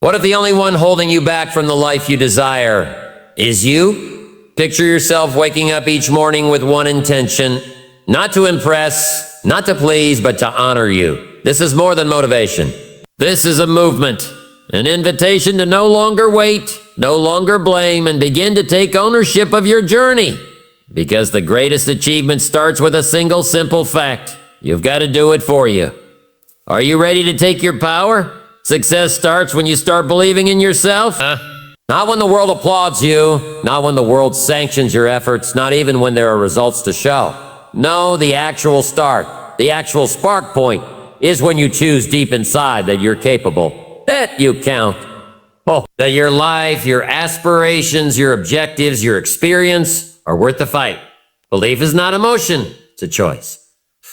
What if the only one holding you back from the life you desire is you? Picture yourself waking up each morning with one intention, not to impress, not to please, but to honor you. This is more than motivation. This is a movement, an invitation to no longer wait, no longer blame, and begin to take ownership of your journey. Because the greatest achievement starts with a single simple fact. You've got to do it for you. Are you ready to take your power? Success starts when you start believing in yourself. Not when the world applauds you, not when the world sanctions your efforts, not even when there are results to show. No, the actual start, the actual spark point is when you choose deep inside that you're capable, that you count. That your life, your aspirations, your objectives, your experience are worth the fight. Belief is not emotion, it's a choice.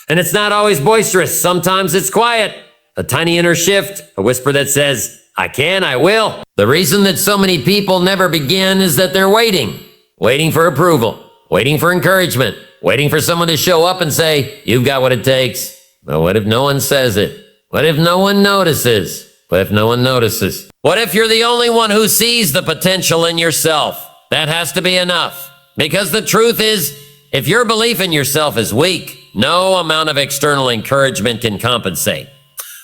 And it's not always boisterous. Sometimes it's quiet. A tiny inner shift, a whisper that says, I can, I will. The reason that so many people never begin is that they're waiting for approval, waiting for encouragement, waiting for someone to show up and say, you've got what it takes. But what if no one says it? What if no one notices? What if no one notices? What if you're the only one who sees the potential in yourself? That has to be enough. Because the truth is, if your belief in yourself is weak, no amount of external encouragement can compensate.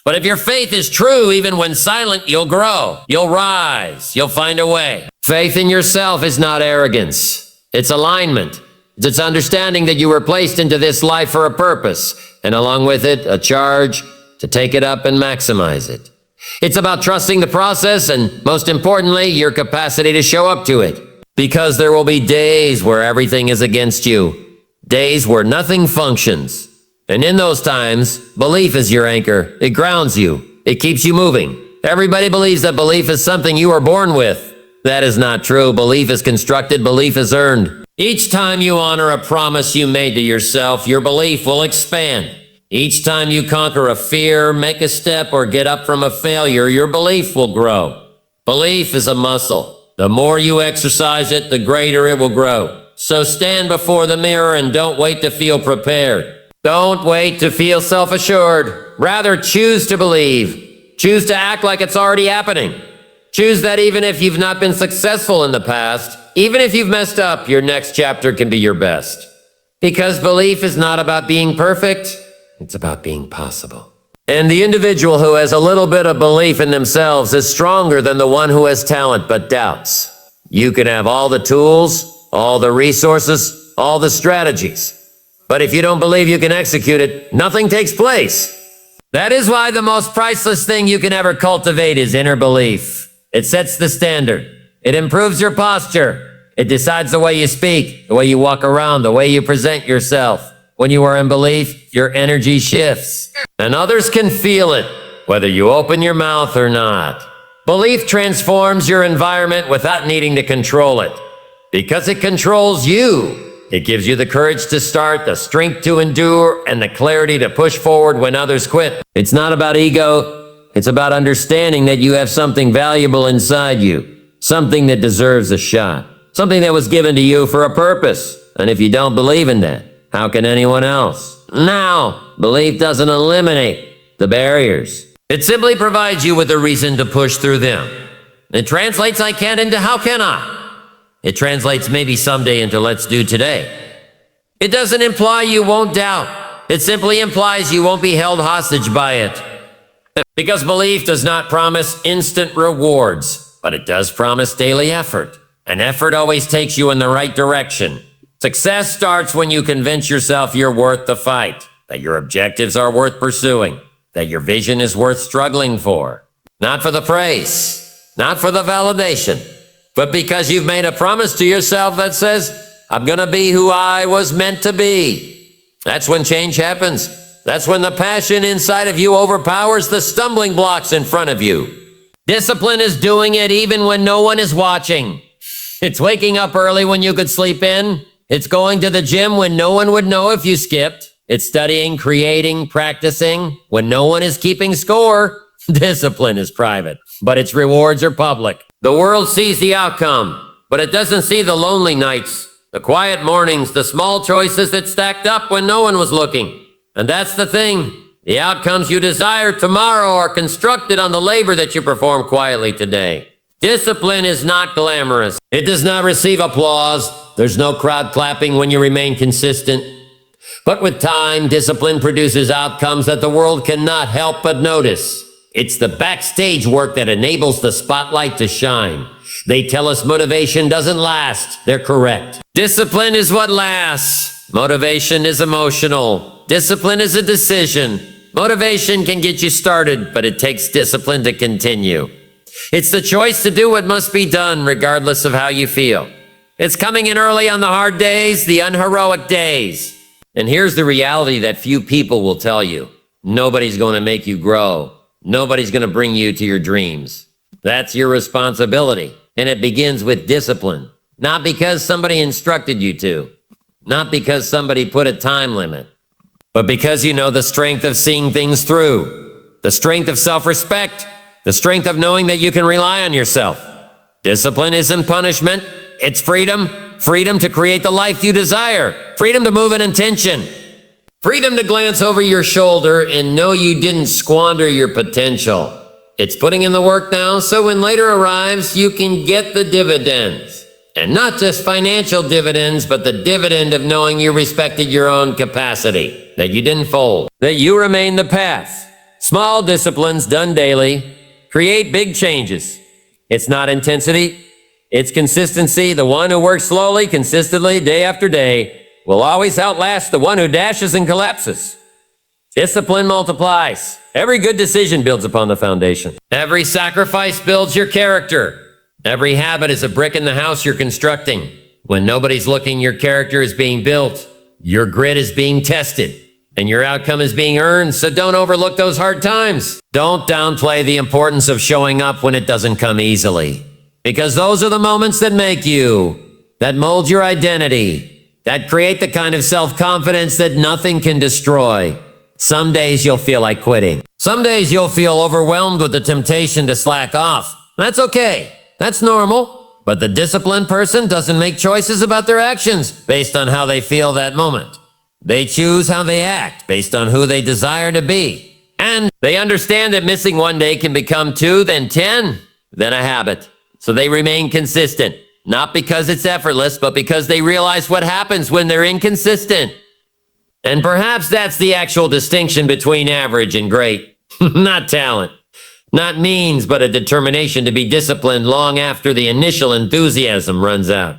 But if your faith is true, even when silent, you'll grow, you'll rise, you'll find a way. Faith in yourself is not arrogance. It's alignment. It's understanding that you were placed into this life for a purpose, and along with it, a charge to take it up and maximize it. It's about trusting the process and, most importantly, your capacity to show up to it. Because there will be days where everything is against you, days where nothing functions. And in those times, belief is your anchor. It grounds you. It keeps you moving. Everybody believes that belief is something you are born with. That is not true. Belief is constructed. Belief is earned. Each time you honor a promise you made to yourself, your belief will expand. Each time you conquer a fear, make a step, or get up from a failure, your belief will grow. Belief is a muscle. The more you exercise it, the greater it will grow. So stand before the mirror and don't wait to feel prepared. Don't wait to feel self-assured. Rather, choose to believe. Choose to act like it's already happening. Choose that even if you've not been successful in the past, even if you've messed up, your next chapter can be your best. Because belief is not about being perfect, it's about being possible. And the individual who has a little bit of belief in themselves is stronger than the one who has talent but doubts. You can have all the tools, all the resources, all the strategies. But if you don't believe you can execute it, nothing takes place. That is why the most priceless thing you can ever cultivate is inner belief. It sets the standard. It improves your posture. It decides the way you speak, the way you walk around, the way you present yourself. When you are in belief, your energy shifts. And others can feel it, whether you open your mouth or not. Belief transforms your environment without needing to control it. Because it controls you. It gives you the courage to start, the strength to endure, and the clarity to push forward when others quit. It's not about ego. It's about understanding that you have something valuable inside you, something that deserves a shot, something that was given to you for a purpose. And if you don't believe in that, how can anyone else? Now, belief doesn't eliminate the barriers. It simply provides you with a reason to push through them. It translates I can't into how can I? It translates maybe someday into let's do today. It doesn't imply you won't doubt. It simply implies you won't be held hostage by it. Because belief does not promise instant rewards, but it does promise daily effort. And effort always takes you in the right direction. Success starts when you convince yourself you're worth the fight, that your objectives are worth pursuing, that your vision is worth struggling for. Not for the praise, not for the validation, but because you've made a promise to yourself that says, I'm gonna be who I was meant to be. That's when change happens. That's when the passion inside of you overpowers the stumbling blocks in front of you. Discipline is doing it even when no one is watching. It's waking up early when you could sleep in. It's going to the gym when no one would know if you skipped. It's studying, creating, practicing when no one is keeping score. Discipline is private, but its rewards are public. The world sees the outcome, but it doesn't see the lonely nights, the quiet mornings, the small choices that stacked up when no one was looking. And that's the thing. The outcomes you desire tomorrow are constructed on the labor that you perform quietly today. Discipline is not glamorous. It does not receive applause. There's no crowd clapping when you remain consistent. But with time, discipline produces outcomes that the world cannot help but notice. It's the backstage work that enables the spotlight to shine. They tell us motivation doesn't last. They're correct. Discipline is what lasts. Motivation is emotional. Discipline is a decision. Motivation can get you started, but it takes discipline to continue. It's the choice to do what must be done regardless of how you feel. It's coming in early on the hard days, the unheroic days. And here's the reality that few people will tell you. Nobody's going to make you grow. Nobody's going to bring you to your dreams. That's your responsibility. And it begins with discipline. Not because somebody instructed you to. Not because somebody put a time limit. But because you know the strength of seeing things through. The strength of self-respect. The strength of knowing that you can rely on yourself. Discipline isn't punishment. It's freedom. Freedom to create the life you desire. Freedom to move an intention. Freedom to glance over your shoulder and know you didn't squander your potential. It's putting in the work now, so when later arrives, you can get the dividends. And not just financial dividends, but the dividend of knowing you respected your own capacity, that you didn't fold, that you remain the path. Small disciplines done daily create big changes. It's not intensity, it's consistency. The one who works slowly, consistently, day after day, will always outlast the one who dashes and collapses. Discipline multiplies. Every good decision builds upon the foundation. Every sacrifice builds your character. Every habit is a brick in the house you're constructing. When nobody's looking, your character is being built. Your grit is being tested. And your outcome is being earned, so don't overlook those hard times. Don't downplay the importance of showing up when it doesn't come easily. Because those are the moments that make you, that mold your identity, that create the kind of self-confidence that nothing can destroy. Some days you'll feel like quitting. Some days you'll feel overwhelmed with the temptation to slack off. That's okay. That's normal. But the disciplined person doesn't make choices about their actions based on how they feel that moment. They choose how they act based on who they desire to be. And they understand that missing one day can become 2, then 10, then a habit. So they remain consistent. Not because it's effortless, but because they realize what happens when they're inconsistent. And perhaps that's the actual distinction between average and great. Not talent. Not means, but a determination to be disciplined long after the initial enthusiasm runs out.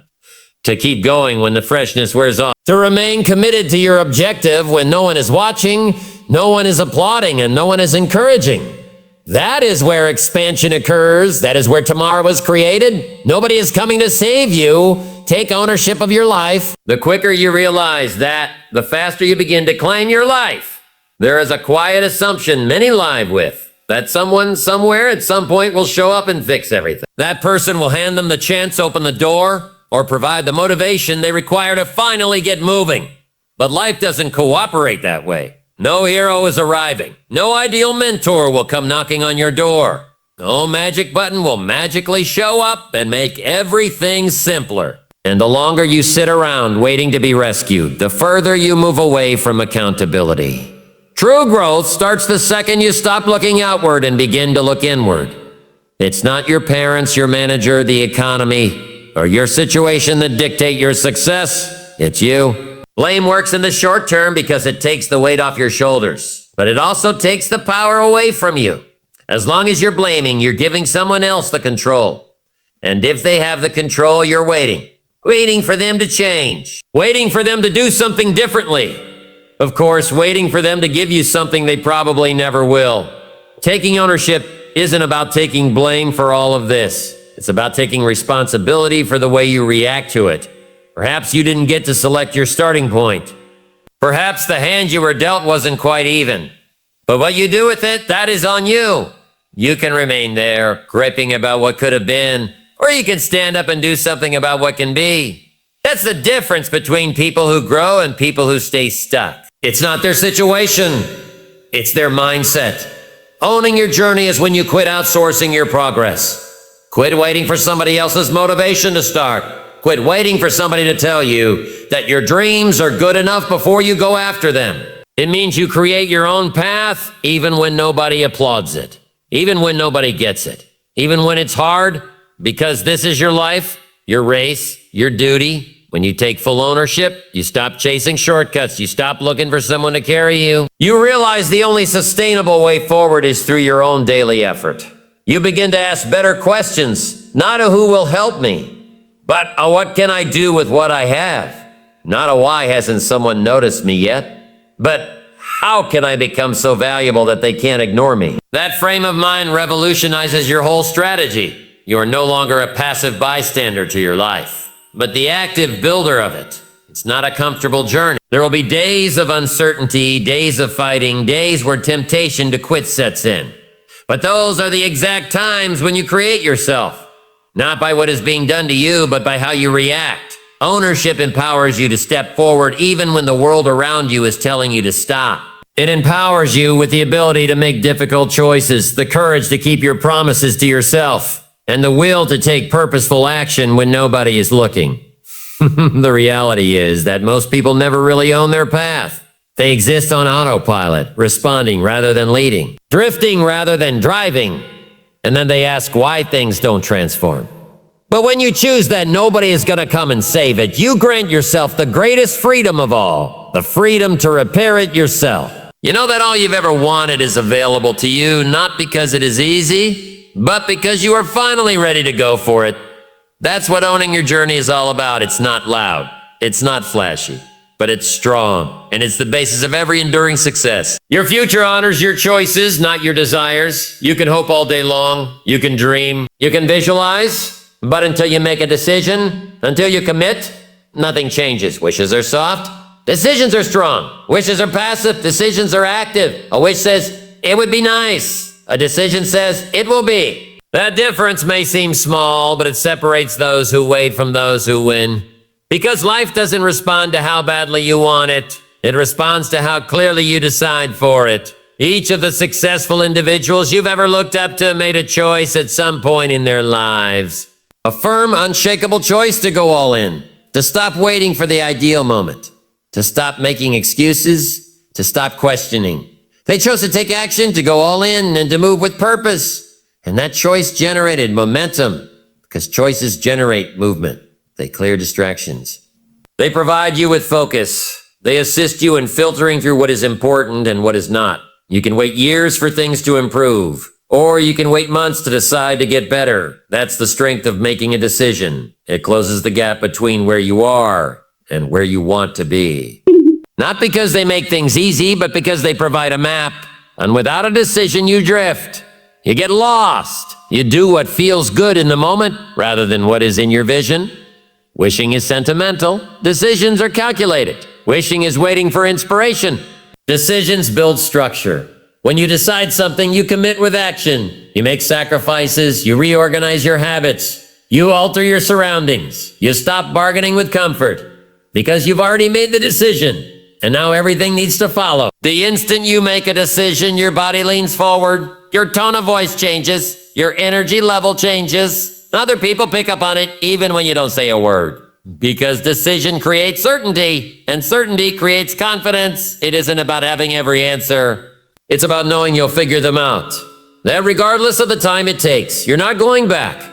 To keep going when the freshness wears off. To remain committed to your objective when no one is watching, no one is applauding, and no one is encouraging. That is where expansion occurs. That is where tomorrow was created. Nobody is coming to save you. Take ownership of your life. The quicker you realize that, the faster you begin to claim your life. There is a quiet assumption many live with. That someone somewhere at some point will show up and fix everything. That person will hand them the chance to open the door or provide the motivation they require to finally get moving. But life doesn't cooperate that way. No hero is arriving. No ideal mentor will come knocking on your door. No magic button will magically show up and make everything simpler. And the longer you sit around waiting to be rescued, the further you move away from accountability. True growth starts the second you stop looking outward and begin to look inward. It's not your parents, your manager, the economy, or your situation that dictate your success. It's you. Blame works in the short term because it takes the weight off your shoulders, but it also takes the power away from you. As long as you're blaming, you're giving someone else the control. And if they have the control, you're waiting. Waiting for them to change. Waiting for them to do something differently. Of course, waiting for them to give you something they probably never will. Taking ownership isn't about taking blame for all of this. It's about taking responsibility for the way you react to it. Perhaps you didn't get to select your starting point. Perhaps the hand you were dealt wasn't quite even. But what you do with it, that is on you. You can remain there, griping about what could have been, or you can stand up and do something about what can be. That's the difference between people who grow and people who stay stuck. It's not their situation. It's their mindset. Owning your journey is when you quit outsourcing your progress. Quit waiting for somebody else's motivation to start. Quit waiting for somebody to tell you that your dreams are good enough before you go after them. It means you create your own path even when nobody applauds it, even when nobody gets it, even when it's hard, because this is your life, your race, your duty. When you take full ownership, you stop chasing shortcuts, you stop looking for someone to carry you. You realize the only sustainable way forward is through your own daily effort. You begin to ask better questions, not a who will help me, but a what can I do with what I have? Not a why hasn't someone noticed me yet, but how can I become so valuable that they can't ignore me? That frame of mind revolutionizes your whole strategy. You are no longer a passive bystander to your life, but the active builder of it. It's not a comfortable journey. There will be days of uncertainty, days of fighting, days where temptation to quit sets in. But those are the exact times when you create yourself, not by what is being done to you, but by how you react. Ownership empowers you to step forward even when the world around you is telling you to stop. It empowers you with the ability to make difficult choices, the courage to keep your promises to yourself, and the will to take purposeful action when nobody is looking. The reality is that most people never really own their path. They exist on autopilot, responding rather than leading, drifting rather than driving, and then they ask why things don't transform. But when you choose that nobody is going to come and save it, you grant yourself the greatest freedom of all, the freedom to repair it yourself. You know that all you've ever wanted is available to you, not because it is easy, but because you are finally ready to go for it. That's what owning your journey is all about. It's not loud, it's not flashy, but it's strong, and it's the basis of every enduring success. Your future honors your choices, not your desires. You can hope all day long, you can dream, you can visualize, but until you make a decision, until you commit, nothing changes. Wishes are soft, decisions are strong. Wishes are passive, decisions are active. A wish says, it would be nice. A decision says, it will be. That difference may seem small, but it separates those who wait from those who win. Because life doesn't respond to how badly you want it. It responds to how clearly you decide for it. Each of the successful individuals you've ever looked up to made a choice at some point in their lives. A firm, unshakable choice to go all in. To stop waiting for the ideal moment. To stop making excuses. To stop questioning. They chose to take action, to go all in, and to move with purpose. And that choice generated momentum, because choices generate movement. They clear distractions. They provide you with focus. They assist you in filtering through what is important and what is not. You can wait years for things to improve, or you can wait months to decide to get better. That's the strength of making a decision. It closes the gap between where you are and where you want to be. Not because they make things easy, but because they provide a map. And without a decision, you drift. You get lost. You do what feels good in the moment rather than what is in your vision. Wishing is sentimental. Decisions are calculated. Wishing is waiting for inspiration. Decisions build structure. When you decide something, you commit with action. You make sacrifices. You reorganize your habits. You alter your surroundings. You stop bargaining with comfort because you've already made the decision. And now everything needs to follow. The instant you make a decision, your body leans forward, your tone of voice changes, your energy level changes. Other people pick up on it even when you don't say a word. Because decision creates certainty, and certainty creates confidence. It isn't about having every answer. It's about knowing you'll figure them out. That regardless of the time it takes, you're not going back.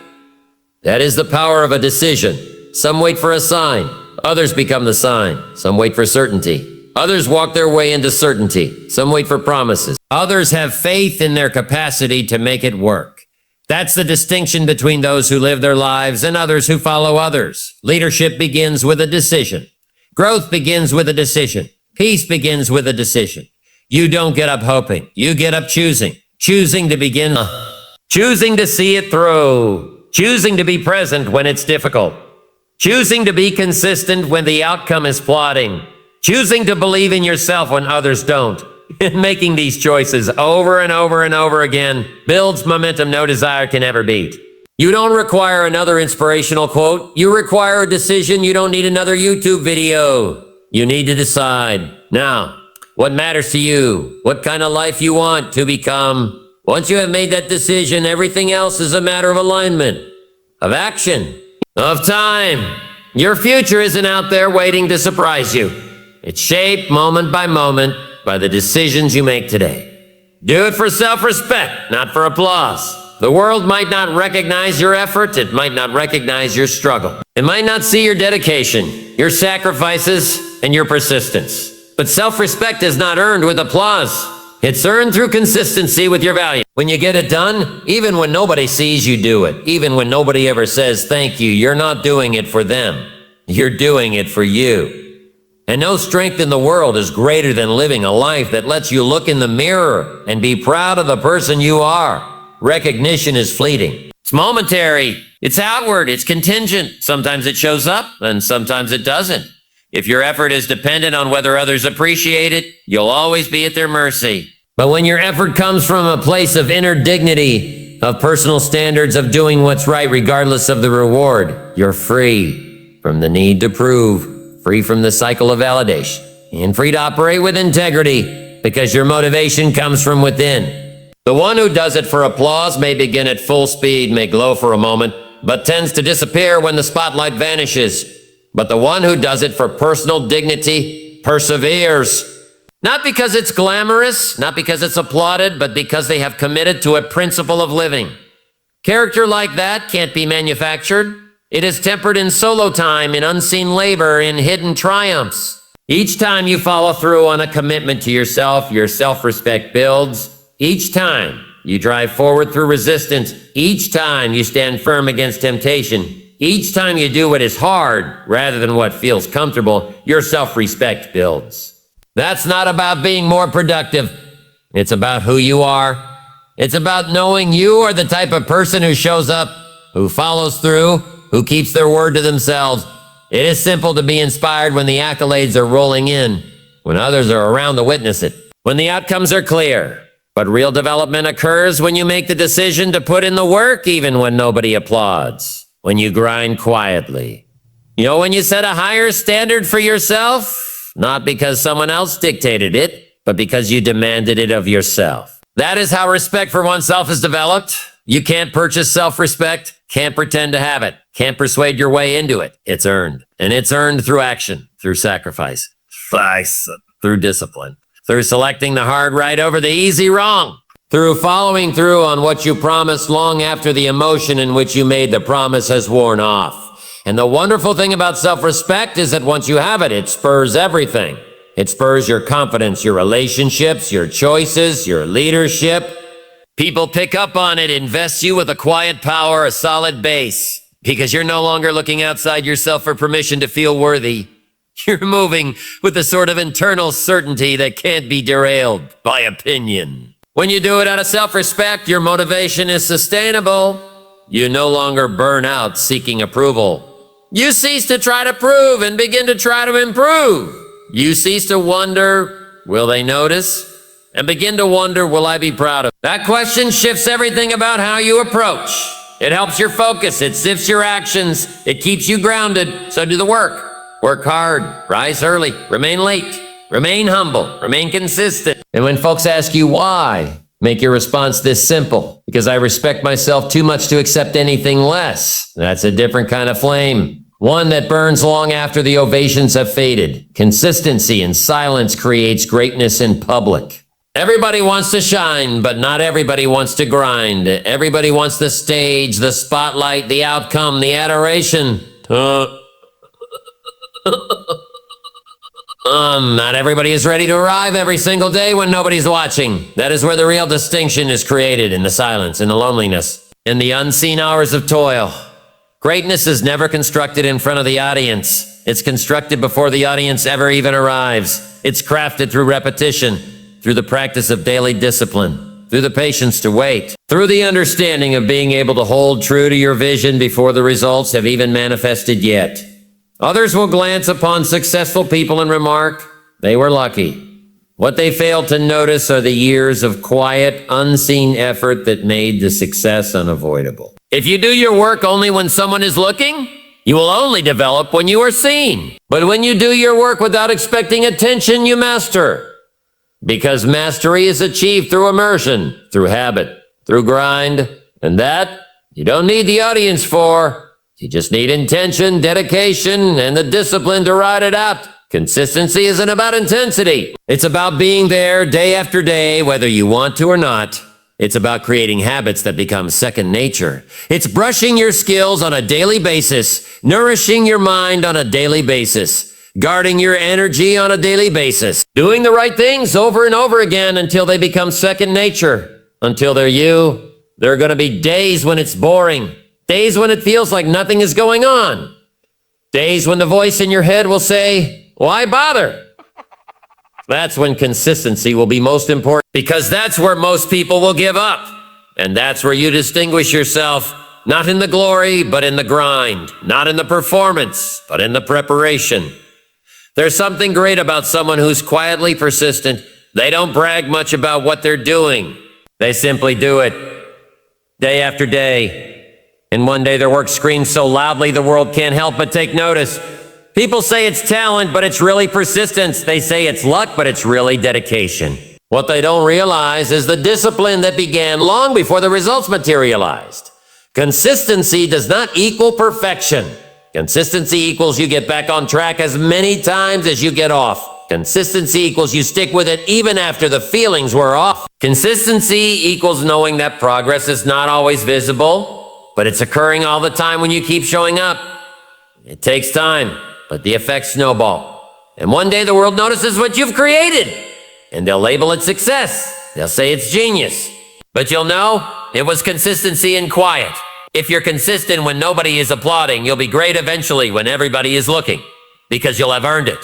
That is the power of a decision. Some wait for a sign. Others become the sign. Some wait for certainty. Others walk their way into certainty. Some wait for promises. Others have faith in their capacity to make it work. That's the distinction between those who live their lives and others who follow others. Leadership begins with a decision. Growth begins with a decision. Peace begins with a decision. You don't get up hoping. You get up choosing. Choosing to begin. Choosing to see it through. Choosing to be present when it's difficult. Choosing to be consistent when the outcome is plodding. Choosing to believe in yourself when others don't. And making these choices over and over and over again builds momentum no desire can ever beat. You don't require another inspirational quote. You require a decision. You don't need another YouTube video. You need to decide. Now, what matters to you? What kind of life you want to become? Once you have made that decision, everything else is a matter of alignment, of action, of time. Your future isn't out there waiting to surprise you. It's shaped moment by moment, by the decisions you make today. Do it for self-respect, not for applause. The world might not recognize your effort. It might not recognize your struggle. It might not see your dedication, your sacrifices, and your persistence. But self-respect is not earned with applause. It's earned through consistency with your value. When you get it done, even when nobody sees you do it, even when nobody ever says thank you, you're not doing it for them. You're doing it for you. And no strength in the world is greater than living a life that lets you look in the mirror and be proud of the person you are. Recognition is fleeting. It's momentary. It's outward. It's contingent. Sometimes it shows up and sometimes it doesn't. If your effort is dependent on whether others appreciate it, you'll always be at their mercy. But when your effort comes from a place of inner dignity, of personal standards of doing what's right regardless of the reward, you're free from the need to prove, free from the cycle of validation, and free to operate with integrity because your motivation comes from within. The one who does it for applause may begin at full speed, may glow for a moment, but tends to disappear when the spotlight vanishes. But the one who does it for personal dignity perseveres. Not because it's glamorous, not because it's applauded, but because they have committed to a principle of living. Character like that can't be manufactured. It is tempered in solo time, in unseen labor, in hidden triumphs. Each time you follow through on a commitment to yourself, your self-respect builds. Each time you drive forward through resistance. Each time you stand firm against temptation. Each time you do what is hard rather than what feels comfortable, your self-respect builds. That's not about being more productive. It's about who you are. It's about knowing you are the type of person who shows up, who follows through, who keeps their word to themselves. It is simple to be inspired when the accolades are rolling in, when others are around to witness it, when the outcomes are clear. But real development occurs when you make the decision to put in the work even when nobody applauds. When you grind quietly. You know, when you set a higher standard for yourself, not because someone else dictated it, but because you demanded it of yourself. That is how respect for oneself is developed. You can't purchase self-respect, can't pretend to have it, can't persuade your way into it. It's earned. And it's earned through action, through sacrifice, through discipline, through selecting the hard right over the easy wrong. Through following through on what you promised long after the emotion in which you made the promise has worn off. And the wonderful thing about self-respect is that once you have it, it spurs everything. It spurs your confidence, your relationships, your choices, your leadership. People pick up on it, invests you with a quiet power, a solid base, because you're no longer looking outside yourself for permission to feel worthy. You're moving with a sort of internal certainty that can't be derailed by opinion. When you do it out of self-respect, your motivation is sustainable. You no longer burn out seeking approval. You cease to try to prove and begin to try to improve. You cease to wonder, will they notice? And begin to wonder, will I be proud of? That question shifts everything about how you approach. It helps your focus. It sifts your actions. It keeps you grounded. So do the work. Work hard. Rise early. Remain late. Remain humble, remain consistent. And when folks ask you why, make your response this simple. Because I respect myself too much to accept anything less. That's a different kind of flame. One that burns long after the ovations have faded. Consistency and silence creates greatness in public. Everybody wants to shine, but not everybody wants to grind. Everybody wants the stage, the spotlight, the outcome, the adoration. Not everybody is ready to arrive every single day when nobody's watching. That is where the real distinction is created, in the silence, in the loneliness, in the unseen hours of toil. Greatness is never constructed in front of the audience. It's constructed before the audience ever even arrives. It's crafted through repetition, through the practice of daily discipline, through the patience to wait, through the understanding of being able to hold true to your vision before the results have even manifested yet. Others will glance upon successful people and remark, they were lucky. What they failed to notice are the years of quiet, unseen effort that made the success unavoidable. If you do your work only when someone is looking, you will only develop when you are seen. But when you do your work without expecting attention, you master. Because mastery is achieved through immersion, through habit, through grind, and that you don't need the audience for. You just need intention, dedication, and the discipline to ride it out Consistency isn't about intensity. It's about being there day after day, whether you want to or not. It's about creating habits that become second nature. It's brushing your skills on a daily basis, nourishing your mind on a daily basis, guarding your energy on a daily basis, doing the right things over and over again until they become second nature. Until they're you, there are going to be days when it's boring, days when it feels like nothing is going on, days when the voice in your head will say, "Why bother?" That's when consistency will be most important, because that's where most people will give up. And that's where you distinguish yourself, not in the glory, but in the grind, not in the performance, but in the preparation. There's something great about someone who's quietly persistent. They don't brag much about what they're doing. They simply do it day after day. And one day their work screams so loudly the world can't help but take notice. People say it's talent, but it's really persistence. They say it's luck, but it's really dedication. What they don't realize is the discipline that began long before the results materialized. Consistency does not equal perfection. Consistency equals you get back on track as many times as you get off. Consistency equals you stick with it even after the feelings wear off. Consistency equals knowing that progress is not always visible, but it's occurring all the time when you keep showing up. It takes time, but the effects snowball. And one day the world notices what you've created, and they'll label it success. They'll say it's genius. But you'll know it was consistency and quiet. If you're consistent when nobody is applauding, you'll be great eventually when everybody is looking, because you'll have earned it.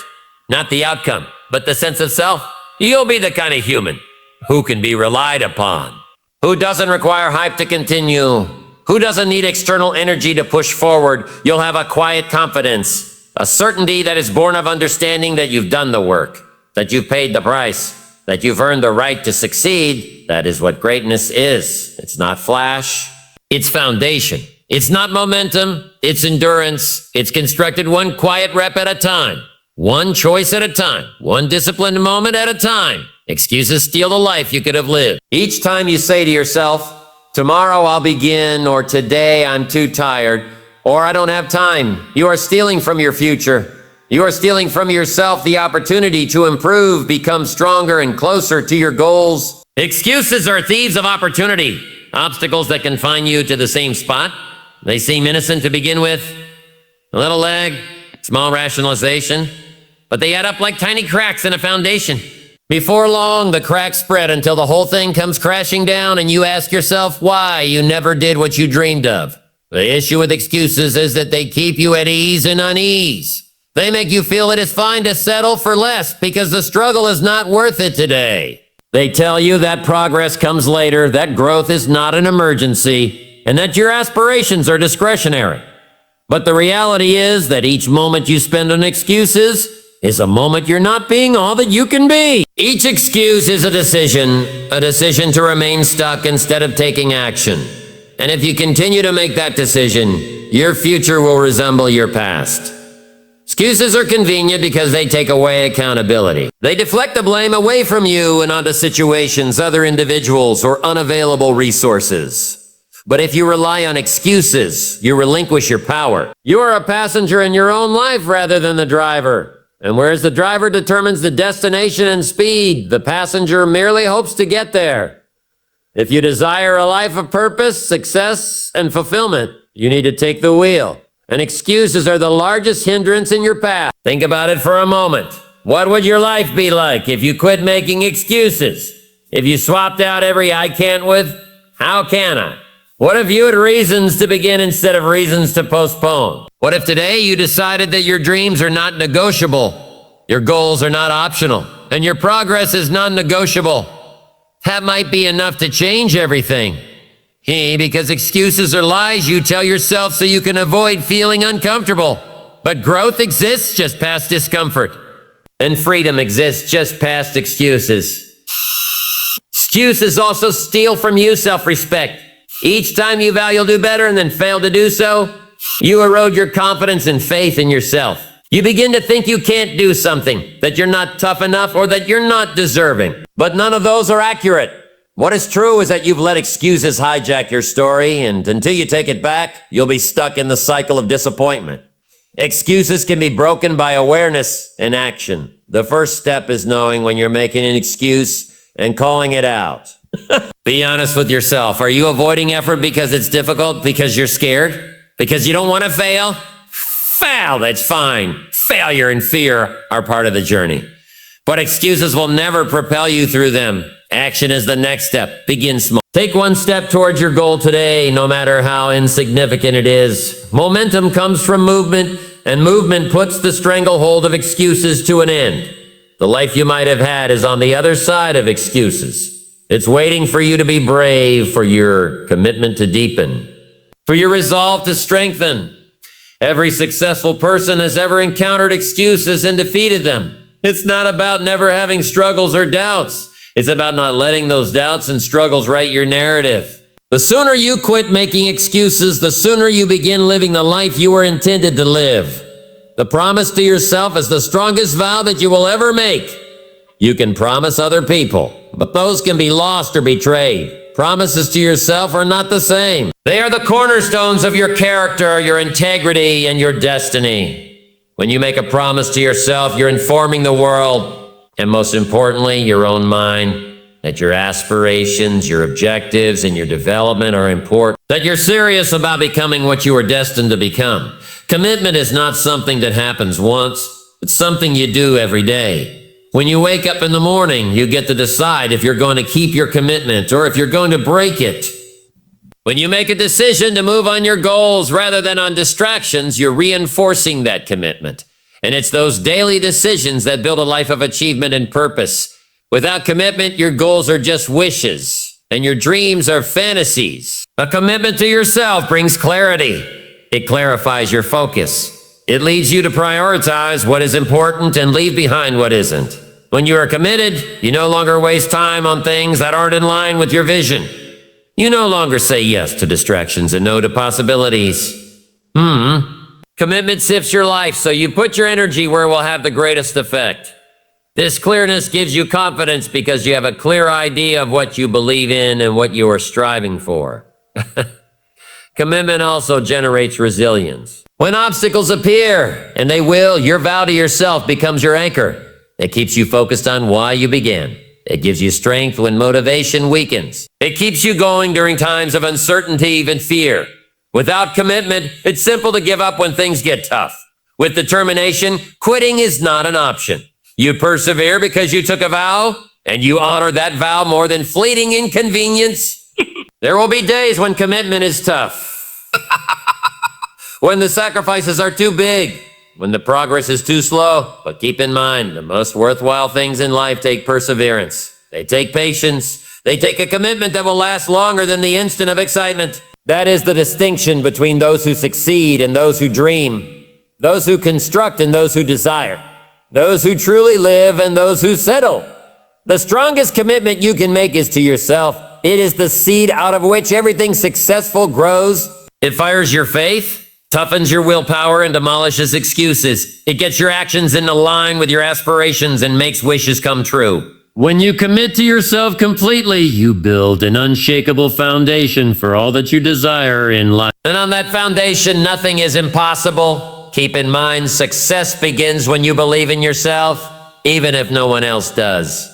Not the outcome, but the sense of self. You'll be the kind of human who can be relied upon, who doesn't require hype to continue, who doesn't need external energy to push forward. You'll have a quiet confidence, a certainty that is born of understanding that you've done the work, that you've paid the price, that you've earned the right to succeed. That is what greatness is. It's not flash, it's foundation. It's not momentum, it's endurance. It's constructed one quiet rep at a time, one choice at a time, one disciplined moment at a time. Excuses steal the life you could have lived. Each time you say to yourself, "Tomorrow I'll begin," or "Today I'm too tired," or "I don't have time," you are stealing from your future. You are stealing from yourself the opportunity to improve, become stronger, and closer to your goals. Excuses are thieves of opportunity, obstacles that confine you to the same spot. They seem innocent to begin with. A little lag, small rationalization, but they add up like tiny cracks in a foundation. Before long, the cracks spread until the whole thing comes crashing down, and you ask yourself why you never did what you dreamed of. The issue with excuses is that they keep you at ease and unease. They make you feel it is fine to settle for less because the struggle is not worth it today. They tell you that progress comes later, that growth is not an emergency, and that your aspirations are discretionary. But the reality is that each moment you spend on excuses is a moment you're not being all that you can be. Each excuse is a decision to remain stuck instead of taking action. And if you continue to make that decision, your future will resemble your past. Excuses are convenient because they take away accountability. They deflect the blame away from you and onto situations, other individuals, or unavailable resources. But if you rely on excuses, you relinquish your power. You are a passenger in your own life rather than the driver. And whereas the driver determines the destination and speed, the passenger merely hopes to get there. If you desire a life of purpose, success, and fulfillment, you need to take the wheel. And excuses are the largest hindrance in your path. Think about it for a moment. What would your life be like if you quit making excuses? If you swapped out every "I can't" with "How can I?" What if you had reasons to begin instead of reasons to postpone? What if today you decided that your dreams are not negotiable, your goals are not optional, and your progress is non-negotiable? That might be enough to change everything. Because excuses are lies you tell yourself so you can avoid feeling uncomfortable. But growth exists just past discomfort, and freedom exists just past excuses. Excuses also steal from you self-respect. Each time you vow you'll do better and then fail to do so, you erode your confidence and faith in yourself. You begin to think you can't do something, that you're not tough enough, or that you're not deserving. But none of those are accurate. What is true is that you've let excuses hijack your story, and until you take it back, you'll be stuck in the cycle of disappointment. Excuses can be broken by awareness and action. The first step is knowing when you're making an excuse and calling it out. Be honest with yourself. Are you avoiding effort because it's difficult? Because you're scared? Because you don't want to fail? Fail, that's fine. Failure and fear are part of the journey. But excuses will never propel you through them. Action is the next step. Begin small. Take one step towards your goal today, no matter how insignificant it is. Momentum comes from movement, and movement puts the stranglehold of excuses to an end. The life you might have had is on the other side of excuses. It's waiting for you to be brave, for your commitment to deepen, for your resolve to strengthen. Every successful person has ever encountered excuses and defeated them. It's not about never having struggles or doubts. It's about not letting those doubts and struggles write your narrative. The sooner you quit making excuses, the sooner you begin living the life you were intended to live. The promise to yourself is the strongest vow that you will ever make. You can promise other people, but those can be lost or betrayed. Promises to yourself are not the same. They are the cornerstones of your character, your integrity, and your destiny. When you make a promise to yourself, you're informing the world, and most importantly, your own mind, that your aspirations, your objectives, and your development are important, that you're serious about becoming what you are destined to become. Commitment is not something that happens once, it's something you do every day. When you wake up in the morning, you get to decide if you're going to keep your commitment or if you're going to break it. When you make a decision to move on your goals rather than on distractions, you're reinforcing that commitment. And it's those daily decisions that build a life of achievement and purpose. Without commitment, your goals are just wishes, and your dreams are fantasies. A commitment to yourself brings clarity. It clarifies your focus. It leads you to prioritize what is important and leave behind what isn't. When you are committed, you no longer waste time on things that aren't in line with your vision. You no longer say yes to distractions and no to possibilities. Commitment sifts your life, so you put your energy where it will have the greatest effect. This clearness gives you confidence because you have a clear idea of what you believe in and what you are striving for. Commitment also generates resilience. When obstacles appear, and they will, your vow to yourself becomes your anchor. It keeps you focused on why you began. It gives you strength when motivation weakens. It keeps you going during times of uncertainty and fear. Without commitment, it's simple to give up when things get tough. With determination, quitting is not an option. You persevere because you took a vow, and you honor that vow more than fleeting inconvenience. There will be days when commitment is tough. When the sacrifices are too big. When the progress is too slow. But keep in mind, the most worthwhile things in life take perseverance. They take patience. They take a commitment that will last longer than the instant of excitement. That is the distinction between those who succeed and those who dream, those who construct and those who desire, those who truly live and those who settle. The strongest commitment you can make is to yourself. It is the seed out of which everything successful grows. It fires your faith, toughens your willpower, and demolishes excuses. It gets your actions in line with your aspirations and makes wishes come true. When you commit to yourself completely, you build an unshakable foundation for all that you desire in life. And on that foundation, nothing is impossible. Keep in mind, success begins when you believe in yourself, even if no one else does.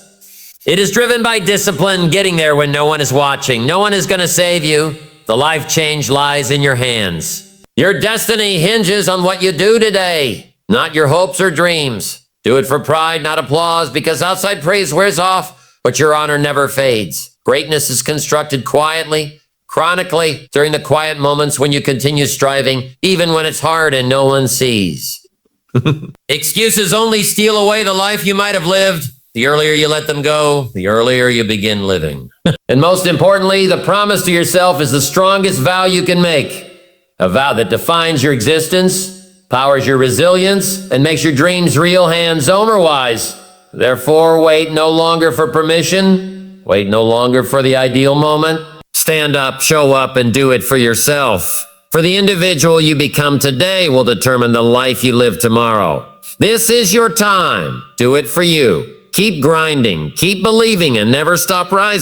It is driven by discipline, getting there when no one is watching. No one is going to save you. The life change lies in your hands. Your destiny hinges on what you do today, not your hopes or dreams. Do it for pride, not applause, because outside praise wears off, but your honor never fades. Greatness is constructed quietly, chronically, during the quiet moments when you continue striving, even when it's hard and no one sees. Excuses only steal away the life you might have lived. The earlier you let them go, the earlier you begin living. And most importantly, the promise to yourself is the strongest vow you can make. A vow that defines your existence, powers your resilience, and makes your dreams real, hands-on or wise. Therefore, wait no longer for permission. Wait no longer for the ideal moment. Stand up, show up, and do it for yourself. For the individual you become today will determine the life you live tomorrow. This is your time. Do it for you. Keep grinding, keep believing, and never stop rising.